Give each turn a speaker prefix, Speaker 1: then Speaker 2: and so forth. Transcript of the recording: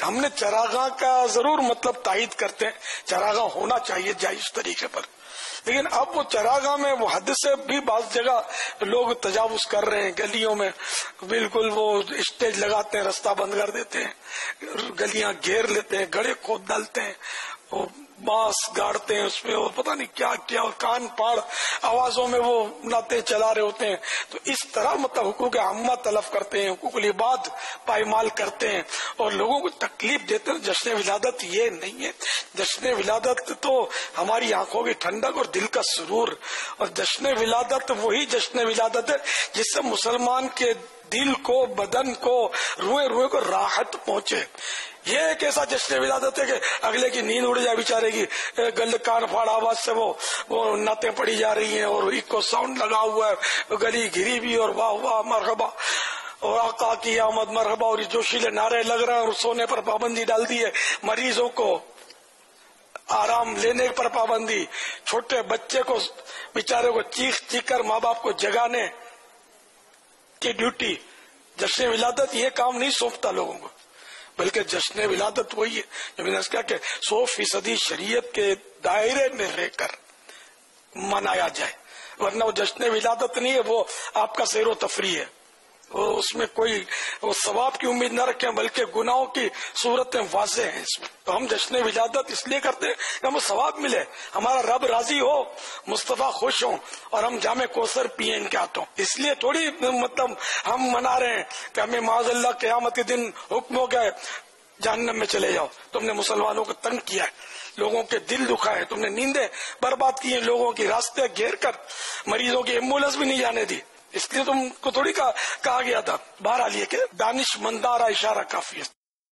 Speaker 1: ہم نے چراغاں کا ضرور مطلب تائید کرتے ہیں، چراغاں ہونا چاہیے جائز طریقے پر، لیکن اب وہ چراغاں میں وہ حد سے بھی بعض جگہ لوگ تجاوز کر رہے ہیں، گلیوں میں بالکل وہ اسٹیج لگاتے ہیں، راستہ بند کر دیتے ہیں، گلیاں گھیر لیتے ہیں، گڑھے کھود ڈالتے ہیں، وہ بانس گاڑتے ہیں اس میں، اور پتہ نہیں کیا کیا، اور کان پاڑ آوازوں میں وہ نعتیں چلا رہے ہوتے ہیں. تو اس طرح مطلب حقوق عامہ تلف کرتے ہیں، حقوق العباد پائمال کرتے ہیں اور لوگوں کو تکلیف دیتے ہیں. جشن ولادت یہ نہیں ہے. جشن ولادت تو ہماری آنکھوں کی ٹھنڈک اور دل کا سرور، اور جشن ولادت وہی جشن ولادت ہے جس سے مسلمان کے دل کو، بدن کو، روئے روئے کو راحت پہنچے. یہ ایک ایسا جشن ولادت ہے کہ اگلے کی نیند اڑ جائے بیچارے کی، گل کان پھاڑ آواز سے وہ نعتیں پڑی جا رہی ہیں اور ایکو ساؤنڈ لگا ہوا ہے، گلی گھری بھی، اور واہ واہ مرحبا اور آقا کی آمد مرحبا، اور جوشیلے نعرے لگ رہے ہیں، اور سونے پر پابندی ڈال دی ہے، مریضوں کو آرام لینے پر پابندی، چھوٹے بچے کو بیچارے کو چیخ چیخ کر ماں باپ کو جگانے کی ڈیوٹی. جشن ولادت یہ کام نہیں سونپتا لوگوں کو، بلکہ جشن ولادت وہی ہے جو میں نے کہا کہ 100% شریعت کے دائرے میں رہ کر منایا جائے، ورنہ وہ جشن ولادت نہیں ہے، وہ آپ کا سیر و تفریح ہے. اس میں کوئی وہ ثواب کی امید نہ رکھیں، بلکہ گناہوں کی صورتیں واضح ہیں اس میں. تو ہم جشن ولادت اس لیے کرتے ہیں کہ ہمیں ثواب ملے، ہمارا رب راضی ہو، مصطفیٰ خوش ہوں، اور ہم جام کوثر پیئیں ان کے ہاتھوں. اس لیے تھوڑی مطلب ہم منا رہے ہیں کہ ہمیں معاذ اللہ قیامت کے دن حکم ہو گئے جہنم میں چلے جاؤ، تم نے مسلمانوں کو تنگ کیا ہے، لوگوں کے دل دکھائے، تم نے نیندیں برباد کی ہیں، لوگوں کی راستے گھیر کر مریضوں کی ایمبولینس بھی نہیں جانے دی. اس لیے تم کو تھوڑی کہا گیا تھا. بہرحال یہ کہ دانش مندارہ اشارہ کافی ہے.